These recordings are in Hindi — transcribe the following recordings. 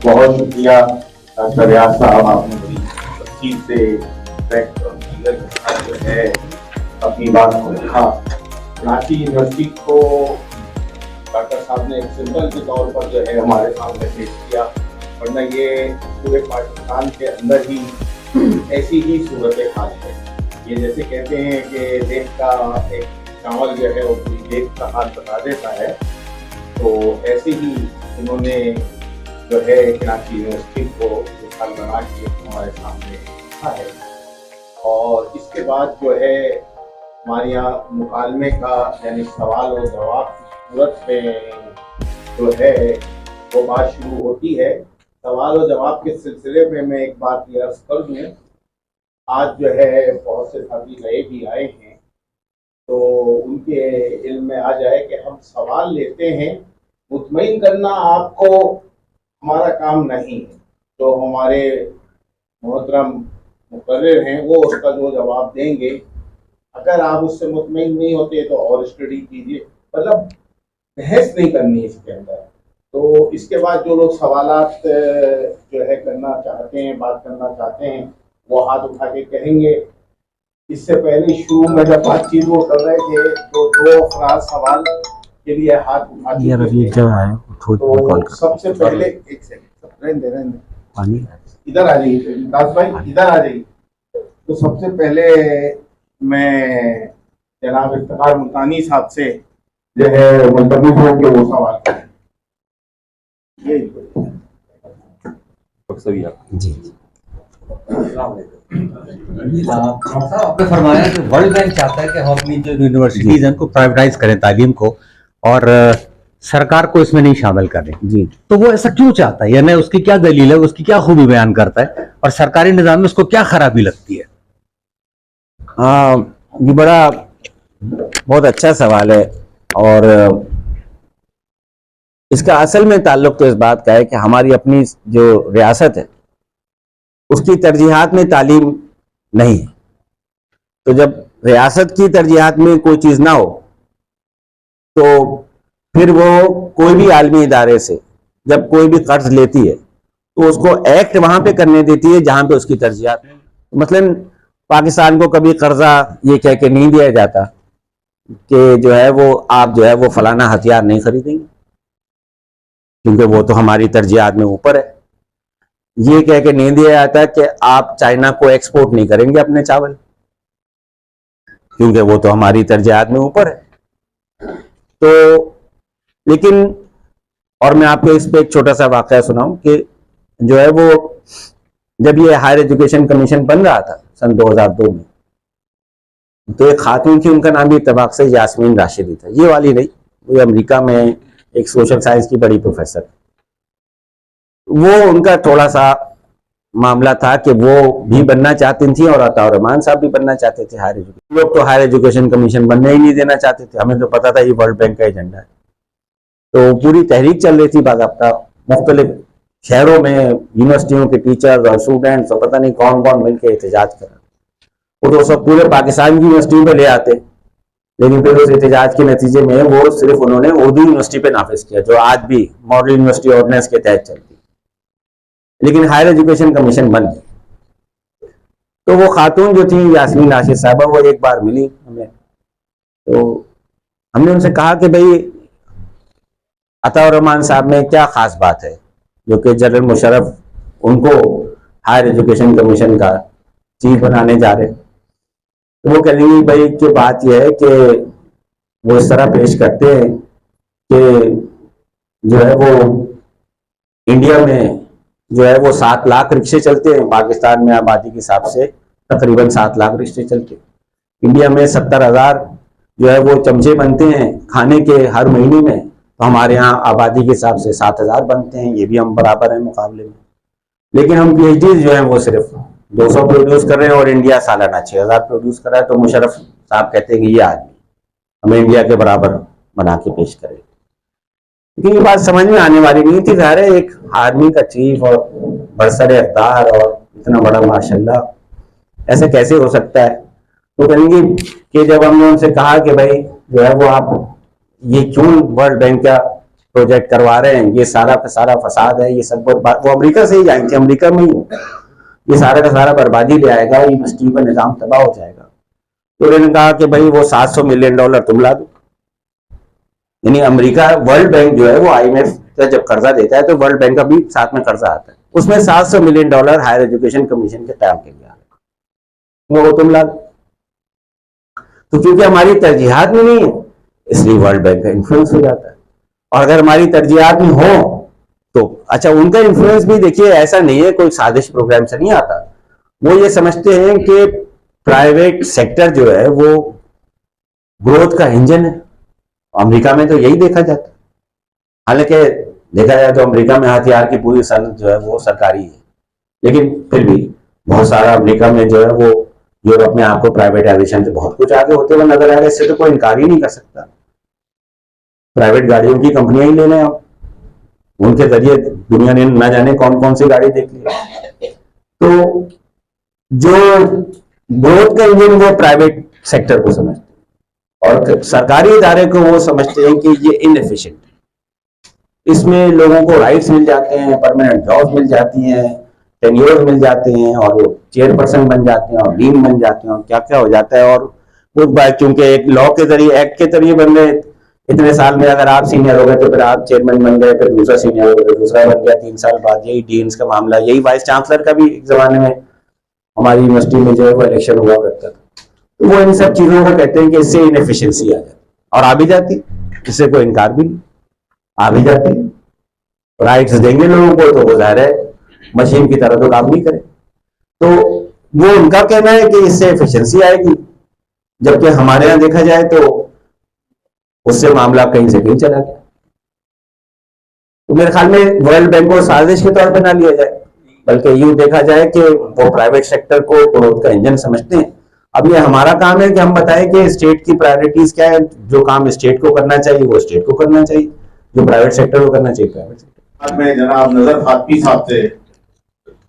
बहुत शुक्रिया डॉक्टर रियाज साहब, आपने बड़ी तफसील से फैक्ट और फिगर के साथ जो है अपनी बात को रखा। कराची यूनिवर्सिटी को डॉक्टर साहब ने एक सिंबल के तौर पर जो है हमारे सामने पेश किया, वरना ये पूरे पाकिस्तान के अंदर ही ऐसी ही सूरत हाल है। ये जैसे कहते हैं कि देश का एक चावल जो है वो पूरी देश का हाल बता देता है, तो ऐसे ही उन्होंने जो है कराची यूनिवर्सिटी को मिसाल बना के हमारे सामने रखा है। और इसके बाद जो है हमारे यहाँ मुकालमे का यानी सवाल और जवाब की सूरत में जो है वो बात शुरू होती है। सवाल और जवाब के सिलसिले में मैं एक बात ये अर्ज कर दूँ, आज जो है बहुत से साथी नए भी आए हैं, तो उनके इल्म में आ जाए कि हम सवाल लेते हैं, मुतमईन करना आपको हमारा काम नहीं है। तो हमारे मोहतरम मुकर्रिर हैं वो उसका जो जवाब देंगे, अगर आप उससे मुतमईन नहीं होते तो और स्टडी कीजिए, मतलब बहस नहीं करनी इसके अंदर। तो इसके बाद जो लोग सवालात जो है करना चाहते हैं, बात करना चाहते हैं, वो हाथ उठा के कहेंगे। इससे पहले शुरू में जब बातचीत वो कर रहे थे तो दो अफराद सवाल के लिए हाथ उठा चुके थे। तो सबसे पहले एक सेकंड रहने इधर आ जाइए दास भाई, इधर आ जाइए। तो सबसे पहले मैं जनाब इफ्तिखार मुल्तानी साहब से जो है मुल्तवी होकर वो सवाल करें। जी आपने फरमाया कि वर्ल्ड बैंक चाहता है कि हम अपनी जो यूनिवर्सिटीज हैं उनको प्राइवेटाइज करें तालीम को, और सरकार को इसमें नहीं शामिल करें। जी, तो वो ऐसा क्यों चाहता है, यानी उसकी क्या दलील है, उसकी क्या खूबी बयान करता है, और सरकारी निजाम में उसको क्या खराबी लगती है? ये बड़ा बहुत अच्छा सवाल है, और इसका असल में ताल्लुक तो इस बात का है कि हमारी अपनी जो रियासत है उसकी तरजीहात में तालीम नहीं है। तो जब रियासत की तरजीहात में कोई चीज़ ना हो तो फिर वो कोई भी आलमी इदारे से जब कोई भी कर्ज लेती है तो उसको एक्ट वहां पे करने देती है जहां पे उसकी तरजीहात। मसलन पाकिस्तान को कभी कर्जा ये कह के नहीं दिया जाता कि जो है वो आप जो है वो फलाना हथियार नहीं खरीदेंगे क्योंकि वो तो हमारी तरजीहात में ऊपर है। ये कह के नहीं दिया जाता कि आप चाइना को एक्सपोर्ट नहीं करेंगे अपने चावल क्योंकि वो तो हमारी तरजीहात में ऊपर है। तो लेकिन और मैं आपको इस पे एक छोटा सा वाकया सुनाऊं कि जो है वो जब ये हायर एजुकेशन कमीशन बन रहा था सन 2002 में, तो एक खातून थी, उनका नाम भी इत्तफाक से यास्मीन राशिदी था। ये वाली नहीं, वो अमेरिका में एक सोशल साइंस की बड़ी प्रोफेसर। वो उनका थोड़ा सा मामला था कि वो भी बनना चाहती थी और अताउर रहमान साहब भी बनना चाहते थे हायर एजुकेशन। लोग तो हायर एजुकेशन कमीशन बनने ही नहीं देना चाहते थे, हमें तो पता था ये वर्ल्ड बैंक का एजेंडा है। तो पूरी तहरीक चल रही थी बाकायदा, मुख्तलिफ शहरों में यूनिवर्सिटियों के टीचर्स और स्टूडेंट्स और पता नहीं कौन कौन मिलकर एहतजाज कर रहे। वो तो सब पूरे पाकिस्तान की यूनिवर्सिटियों पे ले आते, लेकिन फिर उस एहतजाज के नतीजे में वो सिर्फ उन्होंने उर्दू यूनिवर्सिटी पे नाफिज किया जो आज भी मॉडल यूनिवर्सिटी ऑर्डिनेंस के तहत चलती है। लेकिन हायर एजुकेशन कमीशन बन गई। तो वो खातून जो थी यास्मीन राशिद साहबा, वो एक बार मिली हमें, तो हमने उनसे कहा कि भाई अताउर रहमान साहब में क्या खास बात है जो कि जनरल मुशर्रफ उनको हायर एजुकेशन कमीशन का चीफ बनाने जा रहे। तो वो कह रही भाई कि बात यह है कि वो इस तरह पेश करते हैं कि जो है वो इंडिया में जो है वो 7 लाख रिक्शे चलते हैं, पाकिस्तान में आबादी के हिसाब से तकरीबन 7 लाख रिक्शे चलते हैं। इंडिया में 70,000 जो है वो चमचे बनते हैं खाने के हर महीने में, तो हमारे यहाँ आबादी के हिसाब से 7,000 बनते हैं, ये भी हम बराबर हैं मुकाबले में। लेकिन हम PhD जो है वो सिर्फ 200 प्रोड्यूस कर रहे हैं और इंडिया सालाना 6,000 प्रोड्यूस कर रहा है। तो मुशर्रफ साहब कहते हैं कि ये आदमी हमें इंडिया के बराबर बना के पेश करे। लेकिन ये बात समझ में आने वाली नहीं थी। ज़ाहिर है एक आर्मी का चीफ और बरसर इक़्तिदार और इतना बड़ा माशाल्लाह ऐसे कैसे हो सकता है। तो कहेंगे कि जब हमने उनसे कहा कि भाई जो है वो आप ये क्यों वर्ल्ड बैंक का प्रोजेक्ट करवा रहे हैं, ये सारा का सारा फसाद है, ये सब वो अमेरिका से ही आएंगे, अमेरिका में ही ये सारा का सारा बर्बादी ले आएगा, यूनिवर्सिटी का निजाम तबाह हो जाएगा। तो उन्होंने कहा कि भाई वो $700 मिलियन तुम ला दो। यानी अमेरिका, वर्ल्ड बैंक जो है वो IMF का जब कर्जा देता है तो वर्ल्ड बैंक का भी साथ में कर्जा आता है, उसमें $700 मिलियन हायर एजुकेशन कमीशन के काम के लिए आ रहे, वो तुम ला दो। तो क्योंकि हमारी तरजीहात में नहीं है इसलिए वर्ल्ड बैंक का इन्फ्लुएंस हो जाता है। और अगर हमारी तरजीहात में हो तो अच्छा, उनका इन्फ्लुएंस भी देखिए ऐसा नहीं है कोई साजिश प्रोग्राम से नहीं आता। वो ये समझते हैं कि प्राइवेट सेक्टर जो है वो ग्रोथ का इंजन है। अमेरिका में तो यही देखा जाता है। हालांकि देखा जाए तो अमेरिका में हथियार की पूरी सनत जो है वो सरकारी है, लेकिन फिर भी बहुत सारा अमेरिका में जो है वो यूरोप में आपको प्राइवेटाइजेशन से बहुत कुछ आगे होते हुए नजर आएगा। इससे तो कोई इनकार ही नहीं कर सकता। प्राइवेट गाड़ियों की कंपनियां ही ले लें आप, उनके जरिए दुनिया ने न जाने कौन कौन सी गाड़ी देख ली। तो जो ग्रोथ का इंजन वो प्राइवेट सेक्टर को समझते हैं और सरकारी इदारे को वो समझते हैं कि ये इनएफिशिएंट है। इसमें लोगों को राइट्स मिल जाते हैं, परमानेंट जॉब मिल जाती हैं, टेन्योर मिल जाते हैं और वो चेयरपर्सन बन जाते हैं और डीन बन जाते हैं और क्या क्या हो जाता है। और उस बात चूंकि एक लॉ के जरिए, एक्ट के जरिए बन गए, इतने साल में अगर आप सीनियर हो गए तो फिर आप चेयरमैन बन गए, फिर दूसरा सीनियर हो गया, फिर दूसरा बन गया, 3 साल बाद। यही डीन्स का मामला, यही वाइस चांसलर का भी एक जमाने में हमारी यूनिवर्सिटी में जो है वो इलेक्शन हुआ करता था। तो वो इन सब चीजों को कहते हैं कि इससे इनएफिशिएंसी आ जाती और आ भी जाती, इससे कोई इनकार भी नहीं, आ भी जाती। राइट्स देंगे लोगों को तो वो जाहिर है मशीन की तरह तो काम नहीं करे। तो वो उनका कहना है कि इससे एफिशिएंसी आएगी, जबकि हमारे यहां देखा जाए तो उससे मामला कहीं से कहीं चला गया। तो मेरे ख्याल में वर्ल्ड बैंक को साजिश के तौर पर ना लिया जाए, बल्कि यूं देखा जाए कि वो प्राइवेट सेक्टर को ग्रोथ का इंजन समझते हैं। अब ये हमारा काम है कि हम बताएं कि स्टेट की प्रायोरिटीज क्या है। जो काम स्टेट को करना चाहिए वो स्टेट को करना चाहिए, जो प्राइवेट सेक्टर को करना चाहिए प्राइवेट सेक्टर। में जनाब नजर फातमी साहब से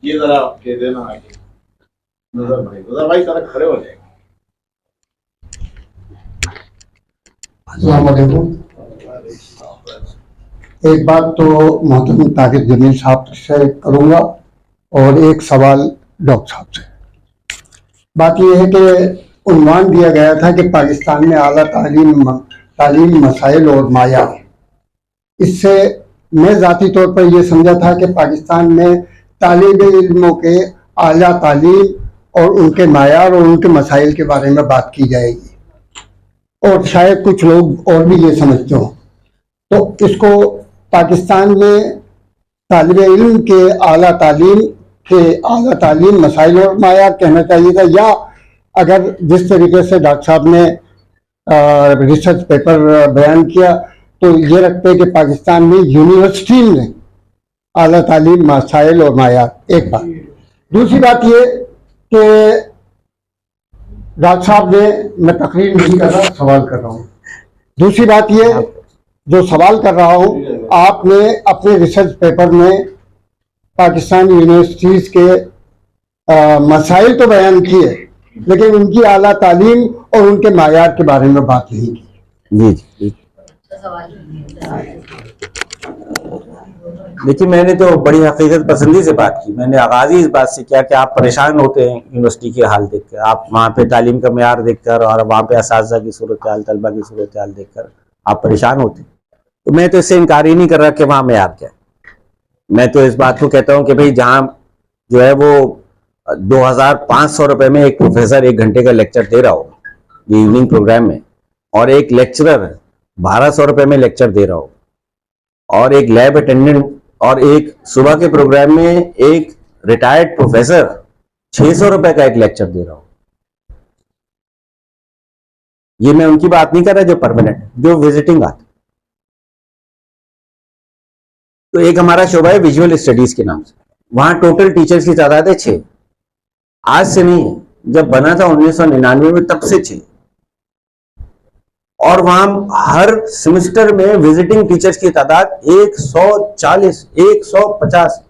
ये जरा दे देना आगे। नजर भाई जरा खड़े हो जाएंगे। अस्सलाम वालेकुम। एक बात तो मोहतरम ताकिर जमील साहब से करूँगा और एक सवाल डॉक्टर साहब से। बात यह है कि उन्वान दिया गया था कि पाकिस्तान में आला तालीम मसाइल और मायार। इससे मैं ज़ाती तौर पर यह समझा था कि पाकिस्तान में तालिब इल्मों के आला तालीम और उनके मायार और उनके मसाइल के बारे में बात की जाएगी, और शायद कुछ लोग और भी ये समझते हों। तो इसको पाकिस्तान में तालिब इल्म के आला तालीम मसाइल और मायार कहना चाहिए था, या अगर जिस तरीके से डॉक्टर साहब ने रिसर्च पेपर बयान किया तो ये रखते हैं कि पाकिस्तान में यूनिवर्सिटी में आला तालीम मसाइल और मायार। एक बात। दूसरी बात ये कि डॉक्टर साहब ने, मैं तकरीर नहीं कर रहा, सवाल कर रहा हूँ। दूसरी बात ये जो सवाल कर रहा हूँ, आपने अपने रिसर्च पेपर में पाकिस्तान यूनिवर्सिटीज़ के मसाइल तो बयान किए, लेकिन उनकी आला तालीम और उनके मायार के बारे में बात नहीं की। जी देखिए, मैंने तो बड़ी हकीकत पसंदी से बात की। मैंने आगाज ही इस बात से किया कि आप परेशान होते हैं यूनिवर्सिटी के हाल देखकर, आप वहाँ पे तालीम का मेयार देखकर और वहाँ पे असातिज़ा की सूरत हाल, तलबा की सूरत हाल देखकर आप परेशान होते हैं। तो मैं तो इससे इनकार ही नहीं कर रहा कि वहाँ मेयार क्या है। मैं तो इस बात को कहता हूँ कि भाई जहाँ जो है वो 2500 रुपये में एक प्रोफेसर 1 घंटे का लेक्चर दे रहा हो इवनिंग प्रोग्राम में, और एक लेक्चरर 1200 रुपये में लेक्चर दे रहा हो, और एक लैब अटेंडेंट और एक सुबह के प्रोग्राम में एक रिटायर्ड प्रोफेसर 600 रुपए का एक लेक्चर दे रहा हूं। ये मैं उनकी बात नहीं कर रहा जो परमानेंट, जो विजिटिंग आते। तो एक हमारा शोबा है विजुअल स्टडीज के नाम से, वहां टोटल टीचर्स की तादाद है 6। आज से नहीं है, जब बना था 1999 में तब से 6। और वहां हर सेमेस्टर में विजिटिंग टीचर्स की तादाद 140, 150।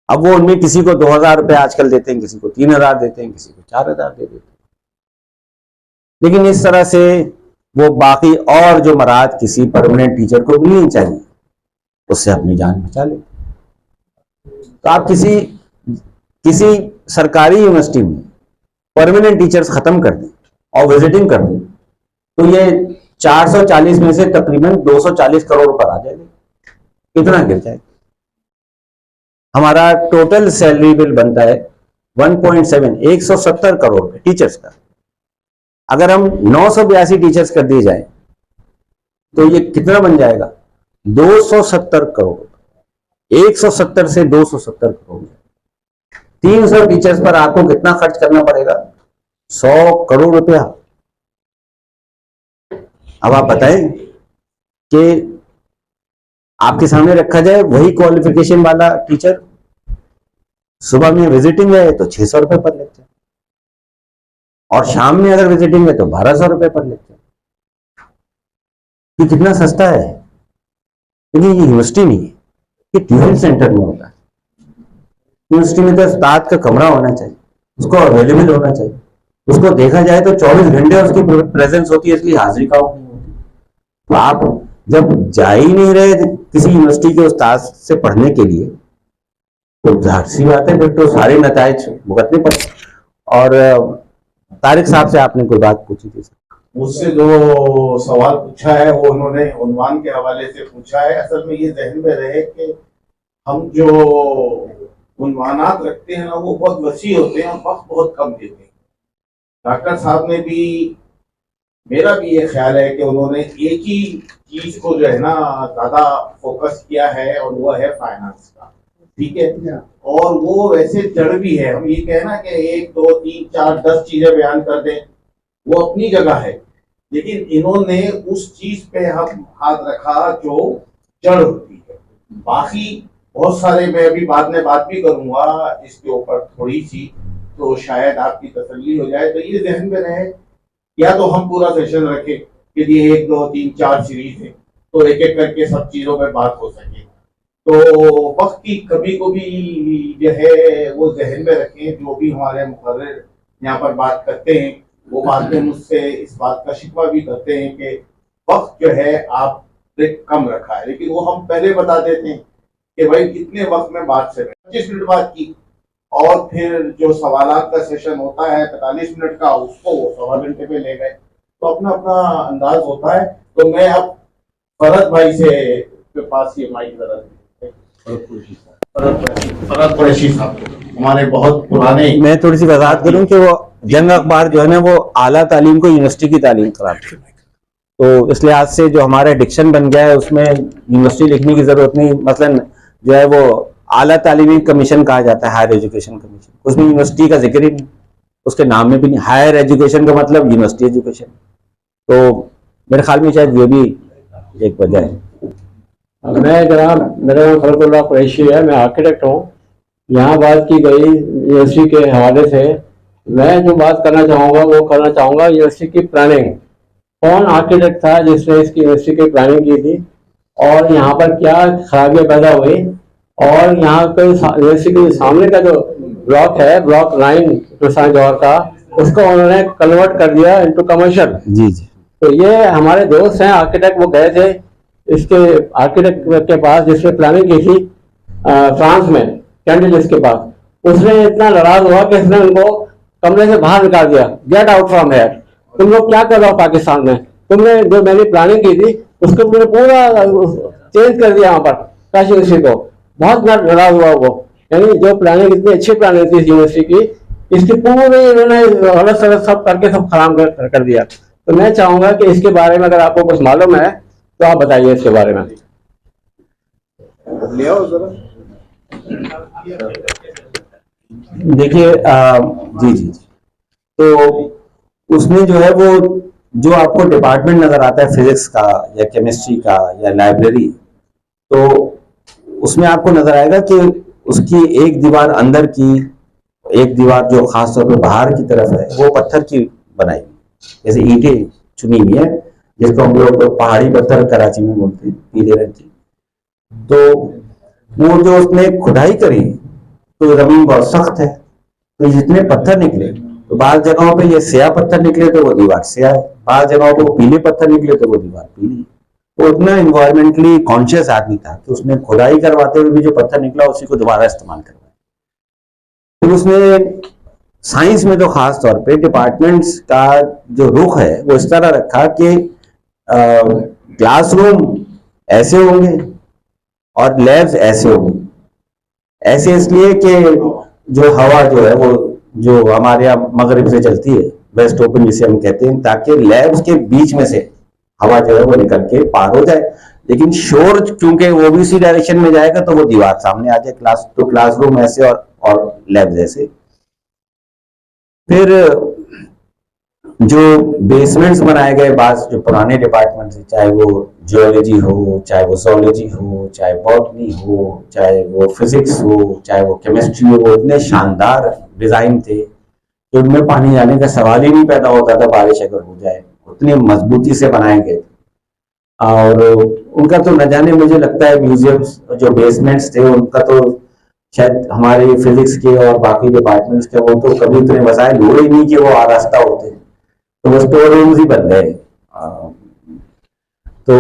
अब वो उनमें किसी को 2000 रुपए आजकल देते हैं, किसी को 3000 देते हैं, किसी को 4000 दे देते हैं। लेकिन इस तरह से वो बाकी और जो मराद किसी परमानेंट टीचर को भी नहीं चाहिए, उससे अपनी जान बचा ले। तो आप किसी सरकारी यूनिवर्सिटी में परमानेंट टीचर्स खत्म कर दें और विजिटिंग कर दें, तो ये 440 में से तकरीबन 240 करोड़ पर आ जाएगा। कितना गिर जाएगा? हमारा टोटल सैलरी बिल बनता है 1.7 170 करोड़ पे टीचर्स का। अगर हम 982 टीचर्स कर दिए जाए तो ये कितना बन जाएगा? 270 करोड़। 170 से 270 करोड़। 300 टीचर्स पर आपको कितना खर्च करना पड़ेगा? 100 करोड़ रुपया। अब आप बताएं कि आपके सामने रखा जाए वही क्वालिफिकेशन वाला टीचर, सुबह में विजिटिंग है तो 600 रुपए पर लेक्चर, और शाम में अगर विजिटिंग है तो 1200 रुपए पर लेक्चर। ये कितना सस्ता है। लेकिन ये यूनिवर्सिटी नहीं है, ये ट्यूशन सेंटर में होता है। यूनिवर्सिटी में तो उस्ताद का कमरा होना चाहिए, उसको अवेलेबल होना चाहिए, उसको देखा जाए तो 24 घंटे उसकी प्रेजेंस होती है, इसलिए हाजिरी का नहीं होती। तो आप जब जा ही नहीं रहे किसी यूनिवर्सिटी के उस्ताद से पढ़ने के लिए, तो जाहिर सी बात है फिर तो सारे नताइज भुगतने पड़ते। और तारिक साहब से आपने कोई बात पूछी थी? मुझसे जो सवाल पूछा है वो उन्होंने उन्वान के हवाले से पूछा है। असल में ये जहन में रहे कि हम जो उन्वानात रखते हैं ना वो बहुत वसी होते हैं और वक्त बहुत कम देते हैं। डॉक्टर साहब ने भी, मेरा भी ये ख्याल है कि उन्होंने एक ही चीज को जो है ना ज्यादा फोकस किया है और वो है फाइनेंस का। ठीक है, और वो वैसे जड़ भी है। हम ये कहना कि 1 2 3 4 10 चीजें बयान कर दें, वो अपनी जगह है, लेकिन इन्होंने उस चीज पे हम हाथ रखा जो जड़ होती है। बाकी बहुत सारे मैं अभी बाद में बात भी करूंगा इसके ऊपर थोड़ी सी, तो शायद आपकी तसल्ली हो जाए। तो ये ध्यान में रहे, या तो हम पूरा सेशन रखें कि ये 1 2 3 4 सीरीज है, तो एक एक करके सब चीजों पर बात हो सके। तो वक्त की कभी को भी जो है वो जहन में रखें। जो भी हमारे मुकर्रर यहाँ पर बात करते हैं वो बाद में मुझसे इस बात का शिकवा भी करते हैं कि वक्त जो है आपने कम रखा है, लेकिन वो हम पहले बता देते हैं कि भाई कितने वक्त में बात से 25 मिनट बात की, और फिर जो सवालात का सेशन होता है 45 मिनट का, उसको वो 1.25 घंटे में ले गए। तो अपना अपना अंदाज होता है। तो मैं अब फरद भाई से के पास ये माइक जरा फरद कुरैशी साहब हमारे बहुत पुराने। मैं थोड़ी सी वजाहत करूं कि वो जंग अखबार जो है ना वो आला तालीम को यूनिवर्सिटी की तालीम कराते हैं, तो इस लिहाज से जो हमारा डिक्शन बन गया है उसमें यूनिवर्सिटी लिखने की जरूरत नहीं। मसलन जो है वो आला तालीमी कमीशन कहा जाता है, हायर एजुकेशन कमीशन, उसमें यूनिवर्सिटी का जिक्र ही नहीं, उसके नाम में भी नहीं। हायर एजुकेशन का मतलब यूनिवर्सिटी एजुकेशन। तो मेरे ख्याल में शायद ये भी एक वजह है। मैं जनाब, मेरा नाम फरदुल्लाह कुरैशी है, मैं आर्किटेक्ट हूँ। यहाँ बात की गई यूनिवर्सिटी के हवाले से, मैं जो बात करना चाहूँगा वो करना चाहूँगा यूनिवर्सिटी की प्लानिंग। कौन आर्किटेक्ट था जिसने इसकी यूनिवर्सिटी की प्लानिंग की थी, और यहाँ पर क्या खराबियाँ पैदा हुई, और यहाँ पे यूनिवर्सिटी के सामने का जो ब्लॉक है, ब्लॉक 9 कृष्णा जौहर का, उसको उन्होंने कन्वर्ट कर दिया इनटू कमर्शियल। जी जी। तो ये हमारे दोस्त हैं आर्किटेक्ट, वो गए थे इसके आर्किटेक्ट के पास जिसने प्लानिंग की थी फ्रांस में, कैंडिलिस के पास। उसने इतना नाराज हुआ कि इसने उनको कमरे से बाहर निकाल दिया, गेट आउट फ्रॉम हेयर, तुम लोग क्या कर रहे हो पाकिस्तान में, तुमने जो मैंने प्लानिंग की थी उसको तुमने पूरा चेंज कर दिया। वहाँ पर काशी यूनिवर्सिटी को बहुत नाराज हुआ वो, यानी जो प्लानिंग, इतनी अच्छी प्लानिंग थी यूनिवर्सिटी की, इसकी पूरी इन्होंने अलग अलग सब करके सब खराब कर दिया। तो मैं चाहूंगा कि इसके बारे में अगर आपको कुछ मालूम है तो आप बताइए इसके बारे में। देखिए जी जी, तो उसमें जो है वो जो आपको डिपार्टमेंट नजर आता है फिजिक्स का या केमिस्ट्री का या लाइब्रेरी, तो उसमें आपको नजर आएगा कि उसकी एक दीवार अंदर की, एक दीवार जो खास तौर पे बाहर की तरफ है वो पत्थर की बनाई, जैसे ईंटें चुनी हुई है, जिसको हम लोग पहाड़ी पत्थर कराची में बोलते हैं, पीले रंग की। तो वो जो उसने खुदाई करी तो जमीन बहुत सख्त है, तो जितने पत्थर निकले तो बाहर जगहों पे ये स्याह पत्थर निकले तो वो दीवार स्याह है, बाहर जगहों पे पीले पत्थर निकले तो वो दीवार पीली। तो उतना इन्वायरमेंटली कॉन्शियस आदमी था कि उसने खुदाई करवाते हुए भी जो पत्थर निकला उसी को दोबारा इस्तेमाल करवाया। फिर उसने साइंस में तो खास तौर पे डिपार्टमेंट्स का जो रुख है वो इस तरह रखा कि क्लासरूम ऐसे होंगे और लैब्स ऐसे होंगे। ऐसे इसलिए कि जो हवा जो है वो जो हमारे यहाँ मगरिब से चलती है, वेस्ट ओपन जिसे हम कहते हैं, ताकि लैब्स के बीच में से हवा जो है वो निकल के पार हो जाए। लेकिन शोर क्योंकि वो भी इसी डायरेक्शन में जाएगा तो वो दीवार सामने आ जाए। क्लासरूम ऐसे और लैब्स ऐसे। फिर जो बेसमेंट्स बनाए गए बाद जो पुराने डिपार्टमेंट है, चाहे वो जियोलॉजी हो, चाहे वो zoology हो, चाहे बॉटनी हो, चाहे वो फिजिक्स हो, चाहे वो केमिस्ट्री हो, इतने शानदार डिजाइन थे कि उनमें पानी जाने का सवाल ही नहीं पैदा होता था बारिश अगर हो जाए, उतनी मजबूती से बनाए गए। और उनका तो न जाने, मुझे लगता है म्यूजियम्स जो बेसमेंट्स थे उनका तो शायद हमारे फिजिक्स के और बाकी डिपार्टमेंट्स के वो तो कभी इतने वसाइल हुए ही नहीं कि वो आरास्ता होते, तो वो स्टोर रूम्स ही बन गए। तो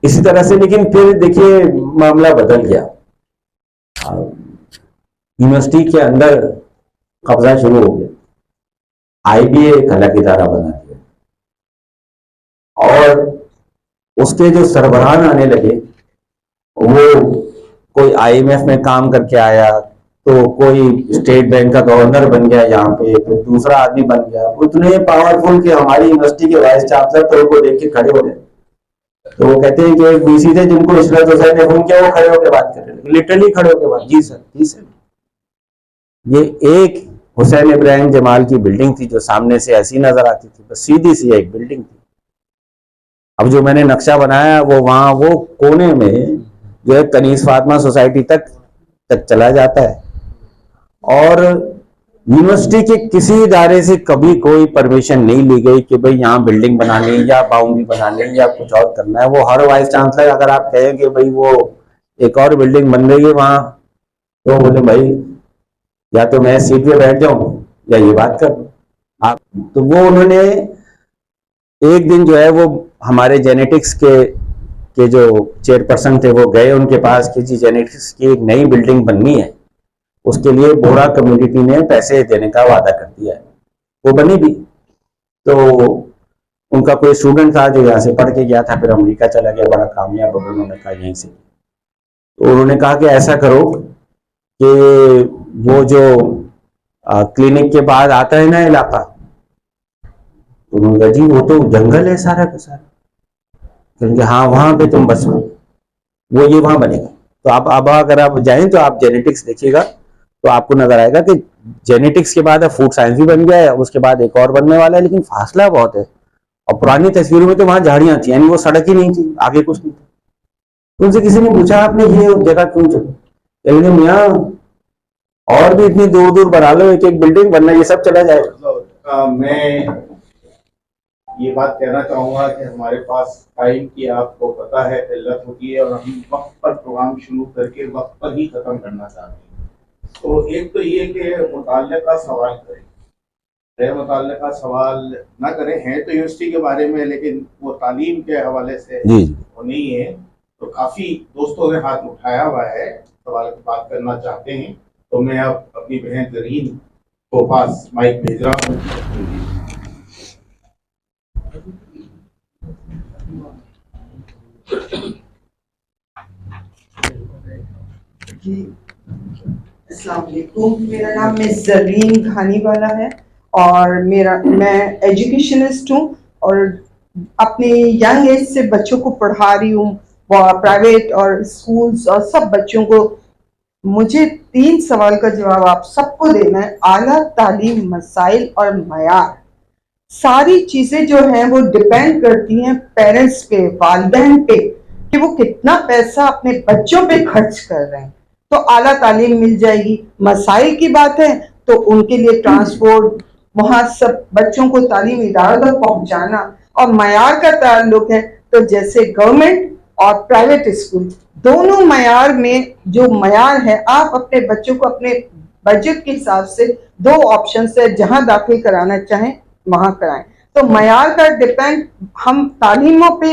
इसी तरह से, लेकिन फिर देखिए मामला बदल गया। यूनिवर्सिटी के अंदर कब्जा शुरू हो गया, आईबीए एक अलग इदारा बना दिया और उसके जो सरबराह आने लगे वो कोई आईएमएफ में काम करके आया, तो कोई स्टेट बैंक का गवर्नर बन गया यहाँ पे, तो दूसरा आदमी बन गया उतने पावरफुल कि हमारी यूनिवर्सिटी के वाइस चांसलर तो उनको देख के खड़े हो गए। तो वो कहते हैं कि एक बीसी थे जिनको इशरत हुसैन ने फोन किया, वो खड़े होकर बात कर रहे थे, लिटरली खड़े होकर बात, जी सर जी सर। ये एक हुसैन इब्राहिम जमाल की बिल्डिंग थी जो सामने से ऐसी नजर आती थी, बस सीधी सी एक बिल्डिंग थी। अब जो मैंने नक्शा बनाया वो वहां वो कोने में जो है कनीस फातिमा सोसाइटी तक चला जाता है। और यूनिवर्सिटी के किसी इदारे से कभी कोई परमिशन नहीं ली गई कि भाई यहाँ बिल्डिंग बनानी या बाउंड्री बनानी या कुछ और करना है। वो हर वाइस चांसलर अगर आप कहें कि भाई वो एक और बिल्डिंग बन रही है वहां, तो बोले भाई या तो मैं सीट पे बैठ जाऊं या ये बात कर आप। तो वो उन्होंने एक दिन जो है वो हमारे जेनेटिक्स के जो चेयरपर्सन थे वो गए उनके पास कि जी जेनेटिक्स की एक नई बिल्डिंग बननी है, उसके लिए बोरा कम्युनिटी ने पैसे देने का वादा कर दिया है। वो बनी भी। तो उनका कोई स्टूडेंट था जो यहाँ से पढ़ के गया था, फिर अमेरिका चला गया, बड़ा कामयाब हो गया, उन्होंने कहा यहीं से। तो उन्होंने कहा कि ऐसा करो कि वो जो क्लिनिक के बाद आता है ना इलाका, तो उन्होंने कहा जी वो तो जंगल है सारा का सारा। क्योंकि हाँ वहां पे तुम बस वो ये वहां बनेगा। तो आप अब अगर आप जाएं तो आप जेनेटिक्स देखिएगा तो आपको नजर आएगा कि जेनेटिक्स के बाद फूड साइंस भी बन गया है, उसके बाद एक और बनने वाला है, लेकिन फासला बहुत है। और पुरानी तस्वीरों में तो वहां झाड़ियां थी, यानी वो सड़क ही नहीं थी, आगे कुछ नहीं था। तो उनसे किसी ने पूछा आपने ये जगह क्यों चुनी? मियाँ और भी इतनी दूर दूर बना लो, एक एक बिल्डिंग बनना, ये सब चला जाएगा। मैं ये बात कहना चाहूंगा कि हमारे पास टाइम की आपको पता है किल्लत होती है और हम वक्त पर प्रोग्राम शुरू करके वक्त पर ही खत्म करना चाहते हैं। तो एक तो ये कि मुताल्लिका सवाल करें, गैर मुताल्लिका सवाल ना करें। हैं तो यूनिवर्सिटी के बारे में, लेकिन वो तालीम के हवाले से वो नहीं है। तो काफी दोस्तों ने हाथ उठाया हुआ है, सवाल की बात करना चाहते हैं। तो मैं अब अपनी बहन जरीन को पास माइक भेज रहा हूँ। अस्सलाम वालेकुम, मेरा नाम मिस जरीन खानीवाला है और मैं एजुकेशनिस्ट हूँ और अपने यंग एज से बच्चों को पढ़ा रही हूँ, प्राइवेट और स्कूल्स और सब बच्चों को। मुझे 3 सवाल का जवाब आप सबको देना है। आला तालीम, मसाइल और मयार। सारी चीजें जो हैं वो डिपेंड करती हैं पेरेंट्स पे, वालिदैन पे, कि वो कितना पैसा अपने बच्चों पे खर्च कर रहे हैं। तो आला तालीम मिल जाएगी। मसाइल की बात है तो उनके लिए ट्रांसपोर्ट, वहाँ सब बच्चों को तालीम इदारों तक पहुँचाना। और मयार का ताल्लुक है तो जैसे गवर्नमेंट और प्राइवेट स्कूल दोनों मयार में जो मयार है, आप अपने बच्चों को अपने बजट के हिसाब से 2 ऑप्शन है, जहां दाखिल कराना चाहें वहां कराएं। तो मयार का डिपेंड हम तालीमों पे,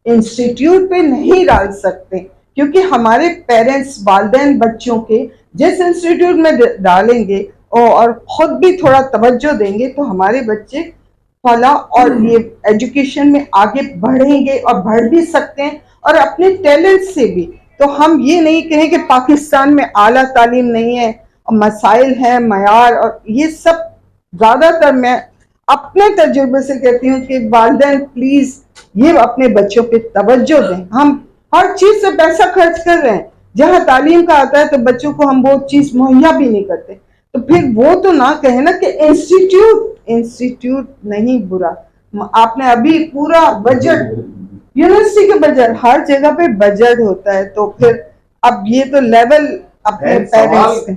इंस्टीट्यूट पे नहीं डाल सकते, क्योंकि हमारे पेरेंट्स, वालिदैन बच्चों के जिस इंस्टीट्यूट में डालेंगे और खुद भी थोड़ा तवज्जो देंगे तो हमारे बच्चे फला और ये एजुकेशन में आगे बढ़ेंगे और बढ़ भी सकते हैं, और अपने टैलेंट से भी। तो हम ये नहीं कहें कि पाकिस्तान में आला तालीम नहीं है और मसाइल हैं, मयार और ये सब। ज़्यादातर मैं अपने तजुर्बे से कहती हूँ कि वालिदैन प्लीज़ ये अपने बच्चों पे तवज्जो दें। हम हर चीज़ से पैसा खर्च कर रहे हैं, जहाँ तालीम का आता है तो बच्चों को हम वो चीज़ मुहैया भी नहीं करते। तो फिर वो तो ना कहे ना कि इंस्टीट्यूट नहीं बुरा। आपने अभी पूरा बजट, यूनिवर्सिटी के बजट, हर जगह पे बजट होता है, तो फिर अब ये तो लेवल अपने पेरेंट्स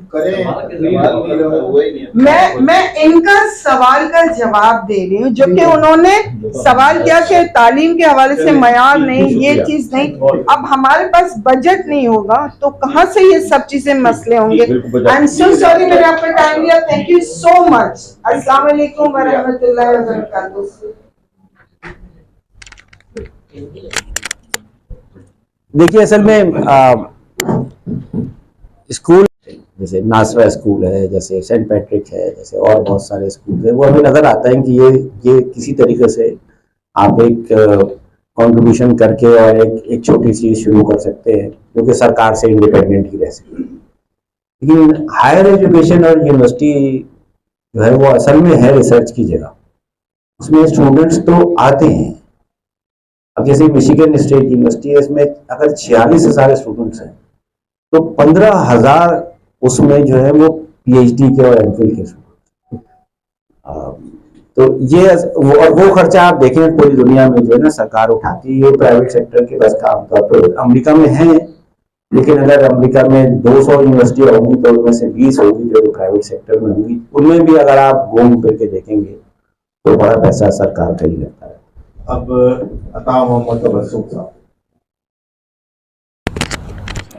मैं इनका सवाल का जवाब दे रही हूँ, जो कि उन्होंने सवाल किया कि तालीम के हवाले से मयार नहीं, ये चीज नहीं। अब हमारे पास बजट नहीं होगा तो कहाँ से ये सब चीजें मसले होंगे। आई एम सो सॉरी, मैंने आपका टाइम लिया। Thank you so much. अस्सलाम वालेकुम व रहमतुल्लाहि व बरकातहू। देखिए, असल में स्कूल जैसे नासरा स्कूल है, जैसे सेंट पैट्रिक है, जैसे और बहुत सारे स्कूल है, वो हमें नजर आता है कि ये किसी तरीके से आप एक कंट्रीब्यूशन करके और एक छोटी चीज शुरू कर सकते हैं जो कि सरकार से इंडिपेंडेंट ही रह सकती है। लेकिन हायर एजुकेशन और यूनिवर्सिटी जो है वो असल में है रिसर्च की जगह। उसमें स्टूडेंट्स तो आते हैं। अब जैसे मिशिगन स्टेट यूनिवर्सिटी है, इसमें अगर 46,000 स्टूडेंट्स हैं तो 15,000 उसमें जो है वो पीएचडी के और एमफिल के स्टूडेंट। तो ये और वो खर्चा आप देखें पूरी दुनिया में जो है ना सरकार उठाती है, ये प्राइवेट सेक्टर के बस का आमतौर पर अमेरिका में है। लेकिन अगर अमेरिका में 200 यूनिवर्सिटी होंगी तो उनमें से 20 होगी जो प्राइवेट सेक्टर में होंगी। उनमें भी अगर आप घूम फिर के देखेंगे तो बड़ा पैसा सरकार का ही लगता है। अब अता मोहम्मद तबस्सुम साहब।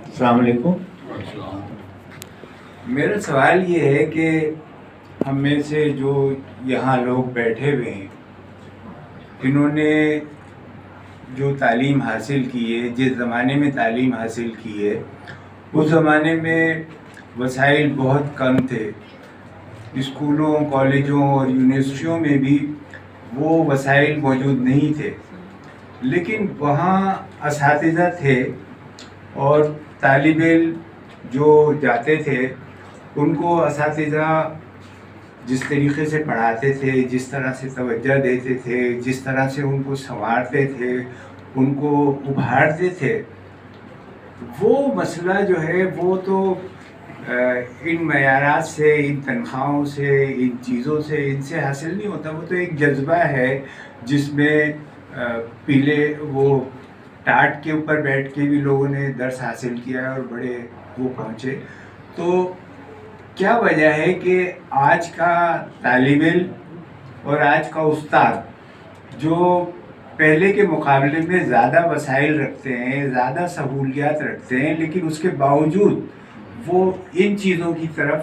अस्सलाम वालेकुम। मेरा सवाल ये है कि हम में से जो यहाँ लोग बैठे हुए हैं, इन्होंने जो तालीम हासिल की है, जिस ज़माने में तालीम हासिल की है, उस ज़माने में वसाइल बहुत कम थे। स्कूलों, कॉलेजों और यूनिवर्सिटियों में भी वो वसाइल मौजूद नहीं थे, लेकिन वहाँ असातिज़ा थे और तालिब इल्म जो जाते थे उनको असातिज़ा जिस तरीक़े से पढ़ाते थे, जिस तरह से तवज्जो देते थे, जिस तरह से उनको संवारते थे, उनको उभारते थे, वो मसला जो है वो तो इन मयारात से, इन तनख्वाहों से, इन चीज़ों से, इनसे हासिल नहीं होता। वो तो एक जज्बा है जिसमें पीले वो टाट के ऊपर बैठ के भी लोगों ने दर्स हासिल किया है और बड़े वो पहुँचे। तो क्या वजह है कि आज का तालिब इल्म और आज का उस्ताद जो पहले के मुकाबले में ज़्यादा वसाइल रखते हैं, ज़्यादा सहूलियात रखते हैं, लेकिन उसके बावजूद वो इन चीज़ों की तरफ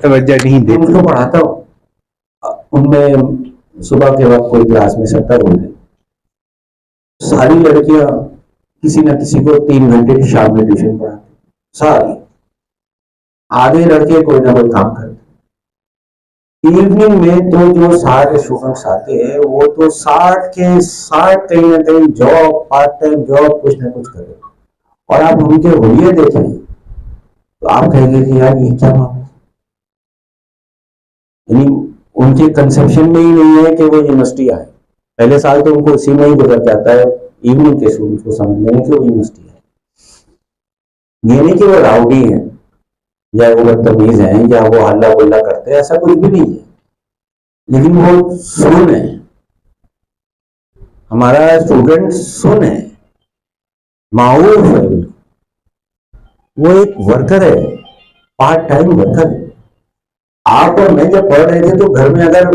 तवज्जो नहीं देते। उनको पढ़ाता हूँ, उनमें सुबह के वक्त कोई क्लास में 70 होंगे, सारी लड़कियां किसी न किसी को 3 घंटे की शाम में ट्यूशन पढ़ाते, सारी। आधे लड़के कोई ना कोई काम करते। इवनिंग में तो जो 60 स्टूडेंट्स आते हैं वो तो 60 के 60 कहीं ना कहीं जॉब, पार्ट टाइम जॉब, कुछ ना कुछ करे। और आप उनके हुलिये देखें तो आप कहेंगे कि यार ये क्या मामला। यानी उनके कंसेप्शन में ही नहीं है कि वो यूनिवर्सिटी आए। पहले साल तो उनको इसी में ही गुजर जाता है, इवनिंग के स्टूडेंट्स को समझने में कि वो यूनिवर्सिटी है। ये नहीं कि वो राउडी है या वो बदतमीज हैं या वो हल्ला गुल्ला करते हैं, ऐसा कुछ भी नहीं है। लेकिन वो सुन है, हमारा स्टूडेंट सुन है, माऊफ है, वो एक वर्कर है, पार्ट टाइम वर्कर है। आप और मैं जब पढ़ रहे थे तो घर में अगर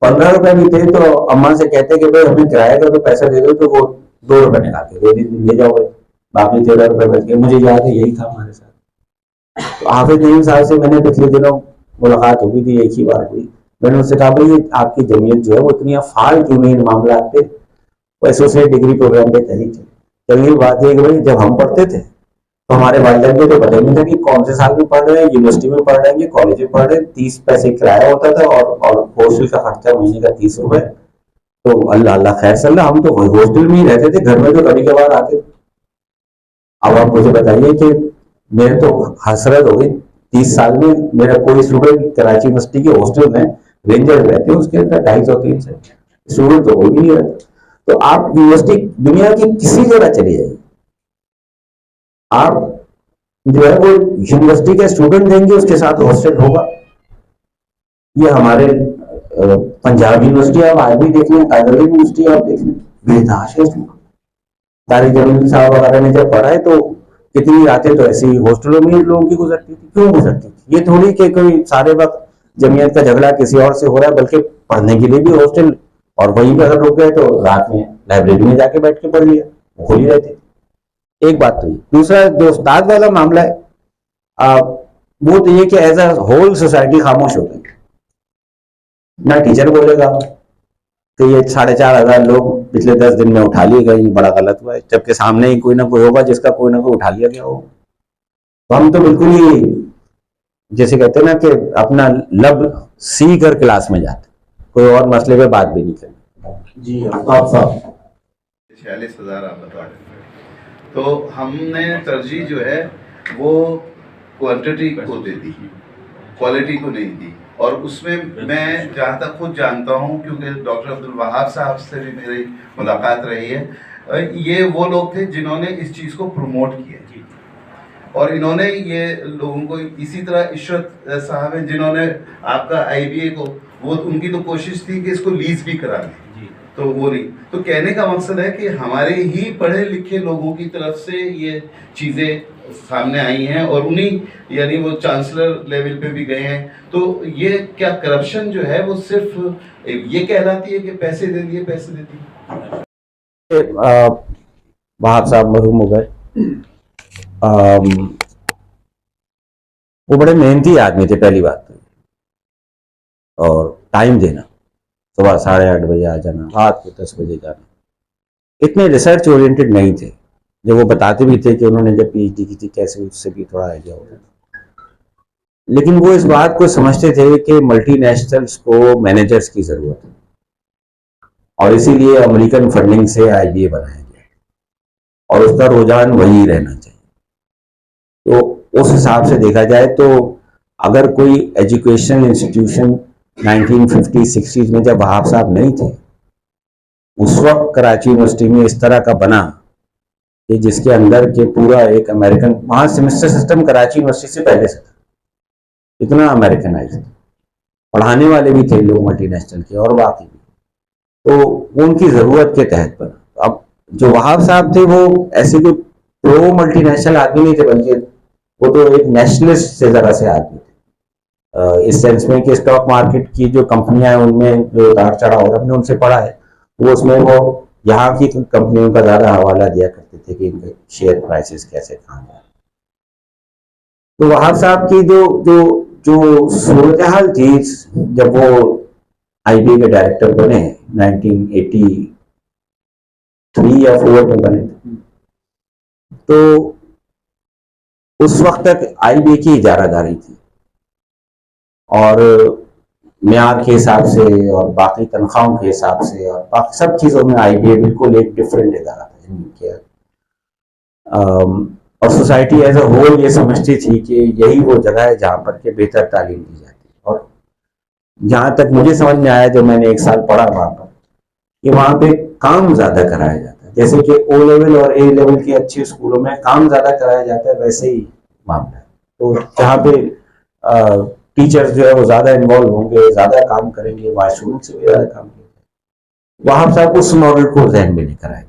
15 रुपए भी थे तो अम्मा से कहते कि भाई हमें किराए का तो पैसा दे दो, तो वो 2 रुपए निकाल के ले जाओ, बाकी 13 रुपए बच गए। मुझे याद है यही था हमारे साथ। तो हाफिज नईम साहब से मैंने पिछले दिनों मुलाकात हो गई थी, एक ही बार हुई। मैंने उनसे कहा भाई आपकी जमीयत जो है वो इतनी फाल क्यों नहीं इन मामला पे, वो एसोसिएट डिग्री प्रोग्राम पे करी थी। चलिए बात है कि भाई जब हम पढ़ते थे तो हमारे वालिदैन को तो पता नहीं था कि कौन से साल में पढ़ रहे हैं, यूनिवर्सिटी में पढ़ रहे हैं, कॉलेज में पढ़ रहे हैं। 30 पैसे किराया होता था और हॉस्टल का खर्चा महीने का 30 रुपए। तो अल्लाह अल्लाह खैर सल्ला, हम तो हॉस्टल में ही रहते थे, घर में तो कभी कभार आते थे। अब आप मुझे बताइए कि मेरे तो हसरत हो गई, 30 साल में मेरा कोई स्टूडेंट कराची यूनिवर्सिटी के हॉस्टल में रेंजर रहते हैं, उसके अंदर 250-300 स्टूडेंट तो कोई भी नहीं रहता। तो आप यूनिवर्सिटी दुनिया की किसी जगह चले जाइए, आप जो है वो यूनिवर्सिटी के स्टूडेंट देंगे, उसके साथ हॉस्टल होगा। ये हमारे पंजाब यूनिवर्सिटी आप आज भी देख लें, कायदर यूनिवर्सिटी आप देख लें, बेताश है। तारिक जमील साहब वगैरह ने जब पढ़ा है तो कितनी रातें तो ऐसी हॉस्टलों में लोगों की गुजरती थी। क्यों गुजरती थी? ये थोड़ी कि कोई सारे वक्त जमीयत का झगड़ा किसी और से हो रहा है, बल्कि पढ़ने के लिए भी हॉस्टल, और वहीं पर अगर रुक गए तो रात में लाइब्रेरी में जाके बैठ के पढ़ लिया, वो खुली रहती थी। एक बात तो ये। दूसरा जो उस्ताद वाला मामला है, वो तो ये कि एज अ होल सोसाइटी खामोश हो गई। ना टीचर बोलेगा कि ये 4,500 लोग पिछले 10 दिन में उठा लिए गए, ये बड़ा गलत हुआ है, जबकि सामने ही कोई ना कोई होगा जिसका कोई ना कोई उठा लिया गया हो। तो हम तो बिल्कुल ही जैसे कहते हैं ना कि अपना लब सी कर क्लास में जाते, कोई और मसले पे बात भी नहीं करते। जी आफ्ताब साहब। 46,000 आप बता रहे थे, तो हमने तरजीह जो है वो क्वांटिटी को दे दी, क्वालिटी को नहीं दी। और उसमें मैं जहाँ तक खुद जानता हूँ, क्योंकि डॉक्टर अब्दुल वहाब साहब से भी मेरी मुलाकात रही है, ये वो लोग थे जिन्होंने इस चीज़ को प्रमोट किया, और इन्होंने ये लोगों को इसी तरह इशरत साहब हैं जिन्होंने आपका IBA को, वो उनकी तो कोशिश थी कि इसको लीज भी करा लें, तो वो नहीं। तो कहने का मकसद है कि हमारे ही पढ़े लिखे लोगों की तरफ से ये चीज़ें सामने आई हैं, और उन्हीं यानी वो चांसलर लेवल पे भी गए हैं। तो ये क्या करप्शन जो है वो सिर्फ ये कहलाती है कि पैसे दे दिए, पैसे दे दिए? वहाब साहब मरहूम हो गए, वो बड़े मेहनती आदमी थे पहली बात तो, और टाइम देना, सुबह 8:30 बजे आ जाना, रात को 10 बजे जाना। इतने रिसर्च ओरिएंटेड नहीं थे, जो वो बताते भी थे कि उन्होंने जब PhD की थी कैसे, उससे भी थोड़ा आइडिया हो रहा। लेकिन वो इस बात को समझते थे कि मल्टीनेशनल्स को मैनेजर्स की जरूरत है, और इसीलिए अमेरिकन फंडिंग से IBA बनाया गया, और उसका रुझान वही रहना चाहिए। तो उस हिसाब से देखा जाए तो अगर कोई एजुकेशनल इंस्टीट्यूशन 1950-60s में जब वहाब साहब नहीं थे, उस वक्त कराची यूनिवर्सिटी में इस तरह का बना कि जिसके अंदर के पूरा एक अमेरिकन, वहाँ सेमेस्टर सिस्टम कराची यूनिवर्सिटी से पहले से था, इतना अमेरिकनाइज, पढ़ाने वाले भी थे लोग मल्टीनेशनल के और बाकी भी, तो उनकी ज़रूरत के तहत बना। अब जो वहाब साहब थे वो ऐसे कोई प्रो मल्टीनेशनल आदमी नहीं थे, बल्कि वो तो एक नेशनलिस्ट से ज़रा से आदमी थे, इस सेंस में कि स्टॉक मार्केट की जो कंपनियां हैं उनमें जो उतार चढ़ाव हो, हमने उनसे पढ़ा है, वो उसमें वो यहाँ की कंपनियों का ज़्यादा हवाला दिया करते थे कि इनके शेयर प्राइसेस कैसे कहाँ जाए। तो वहाब साहब की जो जो जो सूरत हाल थी जब वो IBA के डायरेक्टर बने 1983 या 4 में बने थे, तो उस वक्त तक IBA की इजारादारी थी, और म्यार के हिसाब से और बाकी तनख्वाहों के हिसाब से और बाकी सब चीज़ों में IBA बिल्कुल एक डिफरेंट इदारा था। और सोसाइटी एज अ होल ये समझती थी कि यही वो जगह है जहाँ पर के बेहतर तालीम दी जाती है। और जहाँ तक मुझे समझ में आया, जब मैंने 1 साल पढ़ा वहाँ पर, कि वहाँ पे काम ज़्यादा कराया जाता है, जैसे कि O लेवल और A लेवल के अच्छे स्कूलों में काम ज़्यादा कराया जाता है, वैसे ही मामला है। तो जहाँ पे टीचर्स जो है वो ज़्यादा इन्वॉल्व होंगे, ज़्यादा काम करेंगे, वहाँ स्टूडेंट से भी ज़्यादा काम करेंगे। वहाब साहब उस मॉडल को जहन में लेकर आए,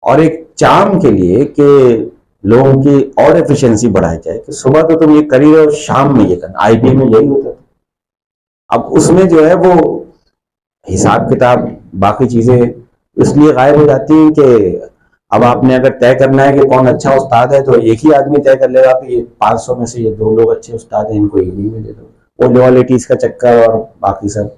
और एक चार्म के लिए कि लोगों की और एफिशिएंसी बढ़ाई जाए कि सुबह तो तुम ये करिए और शाम में ये करना। IBA में यही होता था। अब उसमें जो है वो हिसाब किताब बाकी चीज़ें इसलिए गायब हो जाती हैं कि अब आपने अगर तय करना है कि कौन अच्छा उस्ताद है तो एक ही आदमी तय कर लेगा कि ये 500 में से ये 2 लोग अच्छे उस्ताद हैं, इनको इवनिंग में दे दो। वो लॉयल्टीज का चक्कर और बाकी सब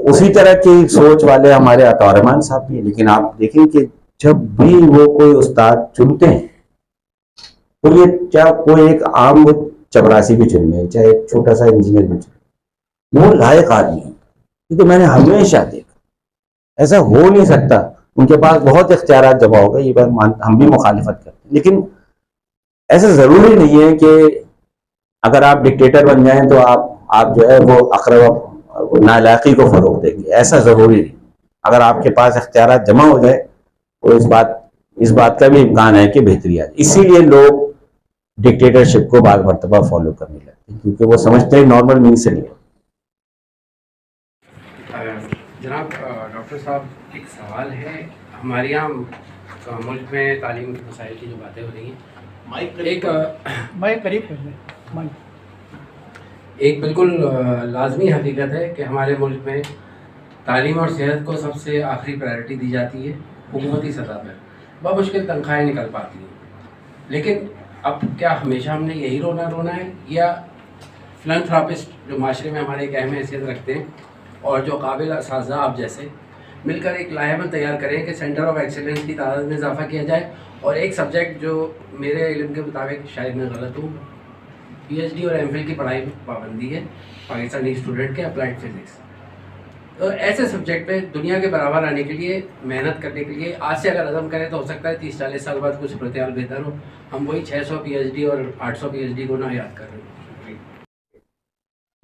उसी तरह की सोच वाले हमारे अतारमान साहब भी। लेकिन आप देखें कि जब भी वो कोई उस्ताद चुनते हैं तो ये चाहे कोई एक आम चपरासी भी चुन लें, चाहे एक छोटा सा इंजीनियर भी चुन, वो लायक आदमी है। ये तो मैंने हमेशा देखा, ऐसा हो नहीं सकता। उनके पास बहुत इख्तियारात जमा हो गए, ये बात हम भी मुखालिफत करते हैं, लेकिन ऐसा जरूरी नहीं है कि अगर आप डिक्टेटर बन जाएं तो आप जो है वो अकरब नालायकी को फरोग देंगे, ऐसा जरूरी नहीं। अगर आपके पास इख्तियारात जमा हो जाए तो इस बात का भी इम्कान है कि बेहतरी आ जाए। इसीलिए लोग डिक्टेटरशिप को बार मरतबा फॉलो करने लगते हैं, क्योंकि वो समझते हैं नॉर्मल मीन से नहीं। जनाब डॉक्टर साहब, एक सवाल है। हमारे यहाँ मुल्क में तालीम के मसाइल की जो बातें हो रही हैं, एक बिल्कुल लाजमी हकीकत है कि हमारे मुल्क में तालीम और सेहत को सबसे आखिरी प्रायोरिटी दी जाती है हुकूमती सतह पर। बमुश्किल तनख्वाहें निकल पाती हैं, लेकिन अब क्या हमेशा हमने यही रोना है, या फिलैंथ्रोपिस्ट जो माशरे में हमारे एक अहम हैसियत रखते हैं और जो काबिल असातिज़ा आप जैसे मिलकर एक लाहेबंद तैयार करें कि सेंटर ऑफ एक्सीलेंस की तादाद में इजाफा किया जाए, और एक सब्जेक्ट जो मेरे इल्म के मुताबिक शायद मैं गलत हूँ, PhD और MPhil की पढ़ाई में पाबंदी है पाकिस्तानी स्टूडेंट के, अप्लाइड फिजिक्स। तो ऐसे सब्जेक्ट पे दुनिया के बराबर आने के लिए, मेहनत करने के लिए आज से अगर अज़म करें तो हो सकता है 30-40 साल बाद कुछ सूरत हाल बेहतर हो, हम वही 600 PhD और 800 PhD को ना याद कर रहे हैं।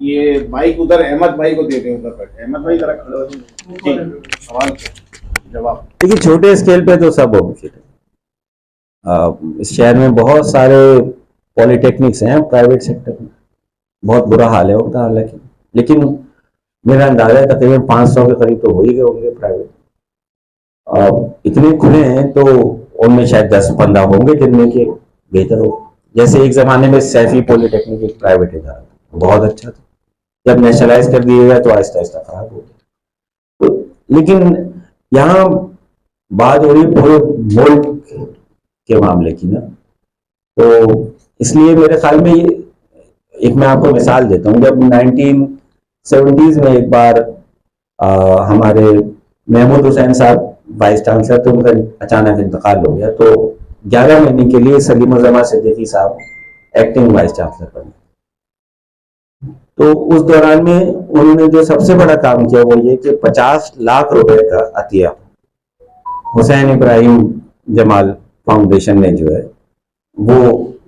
ये बाइक उधर अहमद भाई को दे दें, उधर बैठे अहमद भाई जरा खड़े हो जाइए। सवाल जवाब। देखिए, छोटे स्केल पे तो सब मुमकिन है। इस शहर में बहुत सारे पॉलिटेक्निक्स हैं प्राइवेट सेक्टर में, बहुत बुरा हाल है उनका हालांकि, लेकिन मेरा अंदाजा है तकरीबन 500 के करीब तो हो ही गए होंगे प्राइवेट। इतने खुले हैं तो उनमें शायद 10-15 होंगे जिनमें के बेहतर हो। जैसे एक जमाने में सैफी पॉलिटेक्निक एक प्राइवेट इदारा था, बहुत अच्छा था, जब नेशनलाइज कर दिया गया तो आहिस्ता आहिस्ता खराब हो गया। तो लेकिन यहाँ बात हो रही पूरे मुल्क के मामले की ना, तो इसलिए मेरे ख्याल में ये एक मैं आपको मिसाल देता हूँ। जब 1970s में एक बार हमारे महमूद हुसैन साहब वाइस चांसलर थे, उनका अचानक इंतकाल हो गया, तो 11 महीने के लिए सलीम उज़्ज़मा सिद्दीकी साहब एक्टिंग वाइस चांसलर बने। तो उस दौरान में उन्होंने जो सबसे बड़ा काम किया वो ये कि 50 लाख रुपए का अतिया हुसैन इब्राहिम जमाल फाउंडेशन ने जो है वो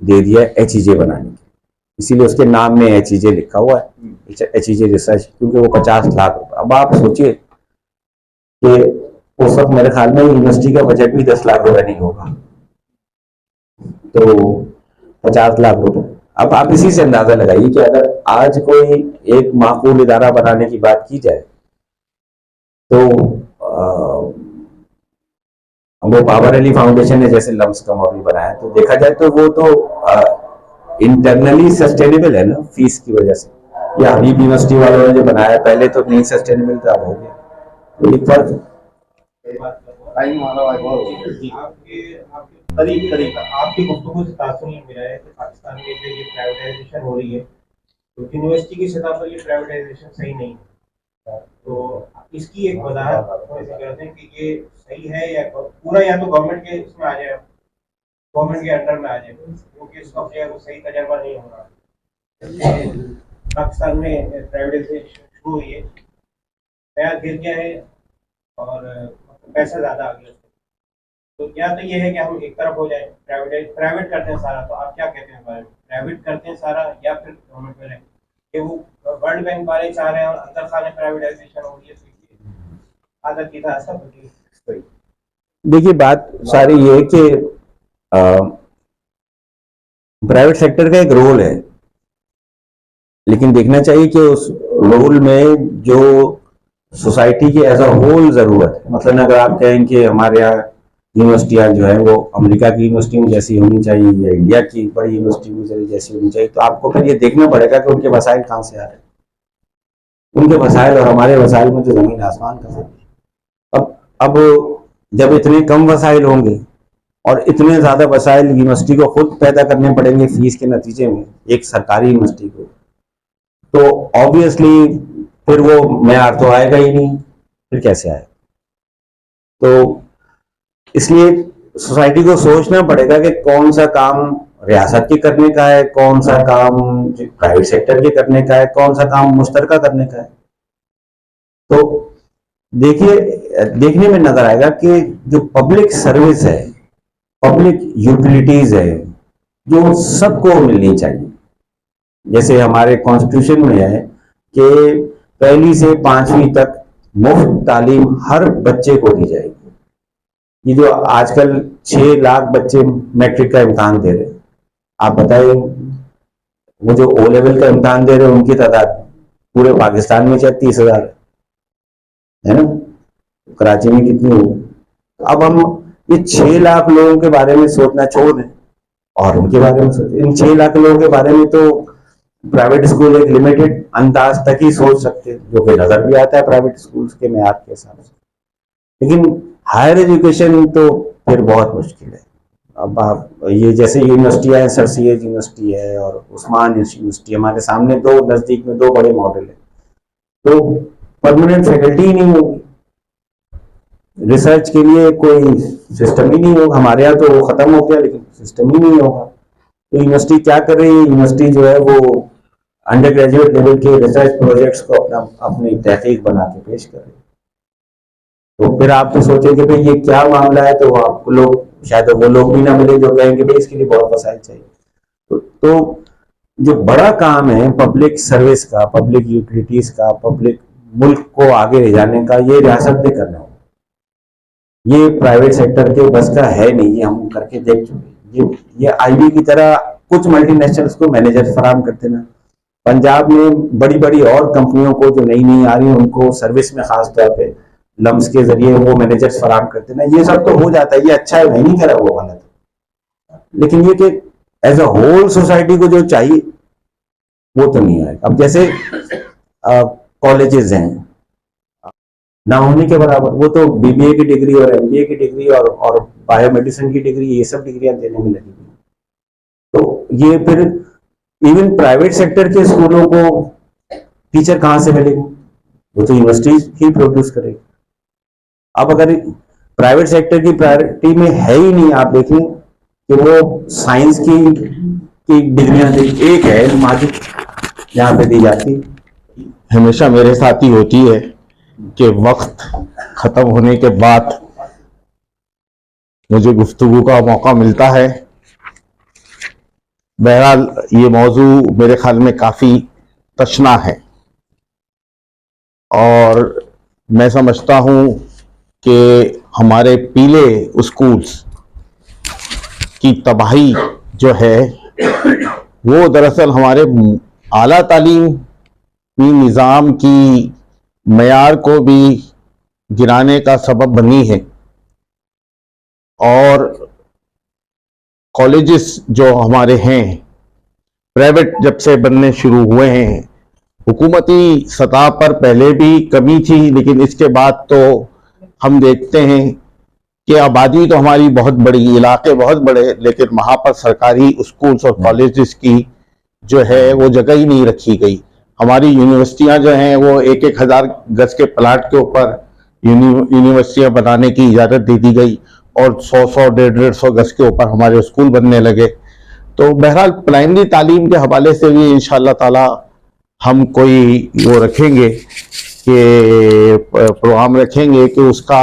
दे दिया HEJ बनाने के, इसीलिए उसके नाम में HEJ लिखा हुआ है, HEJ रिसर्च, क्योंकि वो 50 लाख रुपए। अब आप सोचिए कि उस वक्त मेरे ख्याल में यूनिवर्सिटी का बजट भी 10 लाख रुपए नहीं होगा, तो 50 लाख रुपए। अब आप इसी से अंदाजा लगाइए कि अगर आज कोई एक माकूल इदारा बनाने की बात की जाए तो वो बाबर अली फाउंडेशन ने जैसे लम्स कम अभी बनाया, तो देखा जाए तो वो तो इंटरनली सस्टेनेबल है ना फीस की वजह से, या हबीब यूनिवर्सिटी वालों ने जो बनाया पहले तो नहीं सस्टेनेबल था, अब हो गया, तो एक फर्क। आपकी गुफ्तगू से तासुर ये मिला है कि पाकिस्तान में जो ये प्राइवेटाइजेशन हो रही है तो यूनिवर्सिटी की सतह पर ये प्राइवेटाइजेशन सही नहीं है, तो इसकी एक वजाहत कहते हैं कि ये सही है या पूरा, या तो गवर्नमेंट के इसमें आ जाए, गवर्नमेंट के अंडर में आ जाए, क्योंकि इसका वो सही तजर्बा नहीं हो रहा। पाकिस्तान में प्राइवेटाइजेशन शुरू हुई है, पैसा गिर गया है और पैसा ज़्यादा आ गया, तो या तो ये है कि हम एक तरफ हो जाए प्राइवेट करते हैं सारा, तो आप क्या कहते हैं बारे में, प्राइवेट करते हैं सारा या फिर गवर्नमेंट में रहें, कि वो वर्ल्ड बैंक वाले चाह रहे हैं और अंदर खाने प्राइवेटाइजेशन हो रही है, तो आदत की था सब। देखिए, बात सारी ये है कि प्राइवेट सेक्टर का एक रोल है, लेकिन देखना चाहिए कि उस रोल में जो सोसाइटी की एज अ होल जरूरत है, मतलब अगर आप कहें कि हमारे यहाँ यूनिवर्सिटियाँ जो है वो अमेरिका की यूनिवर्सिटी में जैसी होनी चाहिए या इंडिया की बड़ी यूनिवर्सिटी में जैसी होनी चाहिए, तो आपको फिर ये देखना पड़ेगा कि उनके वसाइल कहाँ से आ रहे हैं। उनके वसाइल और हमारे वसाइल में तो जमीन आसमान का फर्क है। अब जब इतने कम वसाइल होंगे और इतने ज्यादा वसाइल यूनिवर्सिटी को खुद पैदा करने पड़ेंगे फीस के नतीजे में, एक सरकारी यूनिवर्सिटी को, तो ऑब्वियसली फिर वो मेयार तो आएगा ही नहीं, फिर कैसे आएगा। तो इसलिए सोसाइटी को सोचना पड़ेगा कि कौन सा काम रियासत के करने का है, कौन सा काम प्राइवेट सेक्टर के करने का है, कौन सा काम मुश्तरका करने का है। तो देखिए, देखने में नजर आएगा कि जो पब्लिक सर्विस है, पब्लिक यूटिलिटीज है, जो सबको मिलनी चाहिए। जैसे हमारे कॉन्स्टिट्यूशन में है कि 1ली से 5वीं तक मुफ्त तालीम हर बच्चे को दी जाएगी। ये जो आजकल 6 लाख बच्चे मैट्रिक का इम्तहान दे रहे हैं, आप बताइए, वो जो ओ लेवल का इम्तहान दे रहे हैं उनकी तादाद पूरे पाकिस्तान में 30,000 है ना, कराची में कितनी होगी। अब हम ये 6 लाख लोगों के बारे में सोचना छोड़ दें और उनके बारे में सोचें। इन 6 लाख लोगों के बारे में तो प्राइवेट स्कूल एक लिमिटेड अंदाज तक ही सोच सकते हैं, जो कि नजर भी आता है प्राइवेट स्कूल्स के मेयार के हिसाब से। लेकिन हायर एजुकेशन तो फिर बहुत मुश्किल है। अब आप ये जैसे यूनिवर्सिटियाँ हैं, सर सैयद यूनिवर्सिटी है और उस्मान यूनिवर्सिटी, हमारे सामने दो नजदीक में 2 बड़े मॉडल है, तो परमानेंट फैकल्टी ही नहीं होगी, रिसर्च के लिए कोई सिस्टम ही नहीं होगा। हमारे यहाँ तो वो खत्म हो गया, लेकिन सिस्टम ही नहीं होगा। तो यूनिवर्सिटी क्या कर रही है, यूनिवर्सिटी जो है वो अंडर ग्रेजुएट लेवल के रिसर्च प्रोजेक्ट्स को अपनी तहकीक बना के पेश कर रही है। तो फिर आप तो सोचेंगे भाई ये क्या मामला है, तो आपको लोग शायद वो लोग भी ना मिले जो कहेंगे भाई इसके लिए बहुत वसाइल चाहिए। तो जो बड़ा काम है पब्लिक सर्विस का, पब्लिक यूटिलिटीज का, पब्लिक मुल्क को आगे ले जाने का, ये रियासत ने करना होगा। ये प्राइवेट सेक्टर के बस का है नहीं, ये हम करके देख चुके। ये आईबी की तरह कुछ मल्टीनेशनल्स को मैनेजर फराम करते ना, पंजाब में बड़ी बड़ी और कंपनियों को जो नई नई आ रही है उनको सर्विस में खास तौर पे लम्स के जरिए वो मैनेजर्स फराम करते ना, ये सब तो हो जाता है, ये अच्छा है, नहीं करा वो गलत। लेकिन ये कि एज अ होल सोसाइटी को जो चाहिए वो तो नहीं है। अब जैसे कॉलेजेस हैं ना होने के बराबर, वो तो बीबीए की डिग्री और एमबीए की डिग्री और बायोमेडिसिन की डिग्री, ये सब डिग्रियां देने में लगी हुई। तो ये फिर इवन प्राइवेट सेक्टर के स्कूलों को टीचर कहाँ से मिलेगी, वो तो यूनिवर्सिटी ही प्रोड्यूस करेगी। अब अगर प्राइवेट सेक्टर की प्रायोरिटी में है ही नहीं, आप देखें कि वो साइंस की डिग्रियां एक है माजिद यहाँ पे दी जाती। हमेशा मेरे साथ ही होती है कि वक्त खत्म होने के बाद मुझे गुफ्तगू का मौका मिलता है। बहरहाल ये मौजू मेरे ख्याल में काफी तशना है और मैं समझता हूं कि हमारे पीले स्कूल्स की तबाही जो है वो दरअसल हमारे आला तालीमी निज़ाम की मयार को भी गिराने का सबब बनी है। और कॉलेजेस जो हमारे हैं प्राइवेट जब से बनने शुरू हुए हैं, हुकूमती सतह पर पहले भी कमी थी, लेकिन इसके बाद तो हम देखते हैं कि आबादी तो हमारी बहुत बड़ी, इलाके बहुत बड़े, लेकिन वहाँ पर सरकारी स्कूल्स और कॉलेजेस की जो है वो जगह ही नहीं रखी गई। हमारी यूनिवर्सिटियाँ जो हैं वो 1,000 गज के प्लाट के ऊपर यूनिवर्सिटियाँ बनाने की इजाज़त दे दी गई और 100-100, 150-150 गज के ऊपर हमारे स्कूल बनने लगे। तो बहरहाल प्राइमरी तालीम के हवाले से भी इंशाअल्लाह ताला हम कोई वो रखेंगे कि प्रोग्राम रखेंगे कि उसका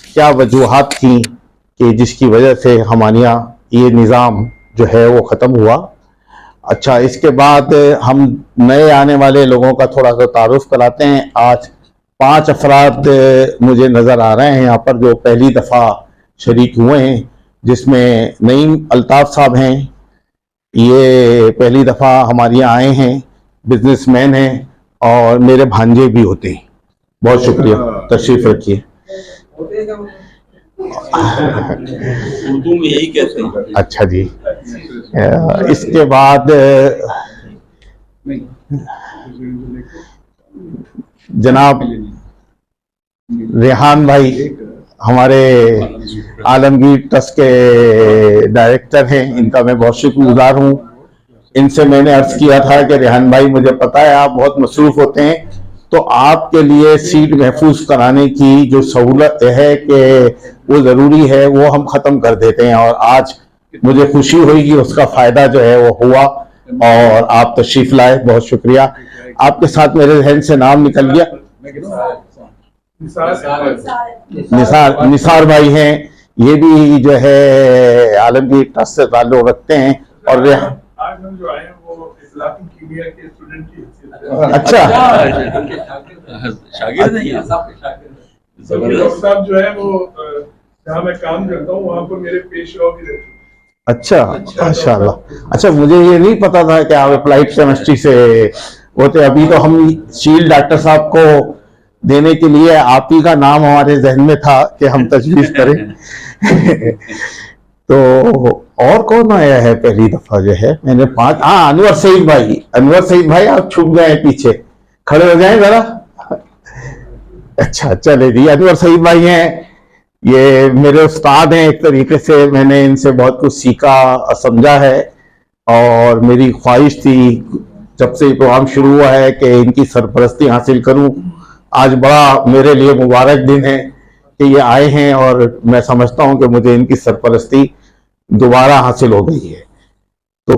क्या वजूहात थी कि जिसकी वजह से हमारे यहाँ ये निज़ाम जो है वो ख़त्म हुआ। अच्छा, इसके बाद हम नए आने वाले लोगों का थोड़ा सा तारुफ कराते हैं। आज 5 अफराद मुझे नज़र आ रहे हैं यहाँ पर जो पहली दफ़ा शरीक हुए हैं, जिसमें नईम अल्ताफ़ साहब हैं, ये पहली दफ़ा हमारे यहाँ आए हैं, बिजनेसमैन हैं और मेरे भांजे भी होते हैं। बहुत शुक्रिया, तशरीफ़ रखिए। उर्दू में यही कहते हैं। अच्छा जी, इसके बाद जनाब रेहान भाई हमारे आलमगीर ट्रस्ट के डायरेक्टर हैं, इनका मैं बहुत शुक्रगुजार हूँ। इनसे मैंने अर्ज किया था कि रेहान भाई, मुझे पता है आप बहुत मसरूफ होते हैं, तो आपके लिए सीट महफूज कराने की जो सहूलत है कि वो ज़रूरी है, वो हम ख़त्म कर देते हैं। और आज मुझे खुशी हुई कि उसका फ़ायदा जो है वो हुआ और आप तशरीफ़ लाए, बहुत शुक्रिया। आपके साथ मेरे जहन से नाम निकल गया, निसार भाई हैं, ये भी जो है आलमगीर ट्रस्ट से ताल्लुक़ रखते हैं। और आज हम जो आए हैं वो इस्लामी कीमिया के स्टूडेंट की हैसियत से। अच्छा, शागिर्द हैं ये। डॉक्टर साहब जो है वो जहाँ मैं काम करता हूँ वहाँ पर मेरे पेशवा भी रहते हैं। अच्छा, माशाल्लाह। अच्छा, मुझे ये नहीं पता था कि आप अप्लाइड केमिस्ट्री से होते। अभी तो हम शील्ड डॉक्टर साहब को देने के लिए आप ही का नाम हमारे जहन में था कि हम तजवीज़ करें। तो और कौन आया है पहली दफा जो है? मैंने 5, हाँ, अनवर सईद भाई आप छुप गए पीछे, खड़े हो जाएं जरा। अच्छा, चले जी, अनवर सईद भाई हैं, ये मेरे उस्ताद हैं एक तरीके से। मैंने इनसे बहुत कुछ सीखा और समझा है, और मेरी ख्वाहिश थी जब से ये प्रोग्राम शुरू हुआ है कि इनकी सरपरस्ती हासिल करूं। आज बड़ा मेरे लिए मुबारक दिन है कि ये आए हैं, और मैं समझता हूं कि मुझे इनकी सरपरस्ती दोबारा हासिल हो गई है। तो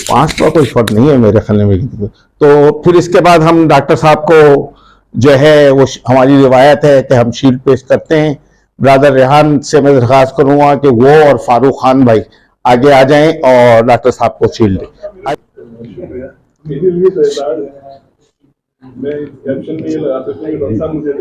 5 का कोई फर्क नहीं है मेरे ख्याल में। तो फिर इसके बाद हम डॉक्टर साहब को जो है वो हमारी रिवायत है कि हम शील्ड पेश करते हैं। ब्रदर रेहान से मैं दरख्वास्त करूंगा कि वो और फारूक खान भाई आगे आ जाएं और डॉक्टर साहब को शील्ड दें। मेरे लिए तो एहसास है, मैं कैप्शन में ये लगा सकता हूँ कि डॉक्टर साहब मुझे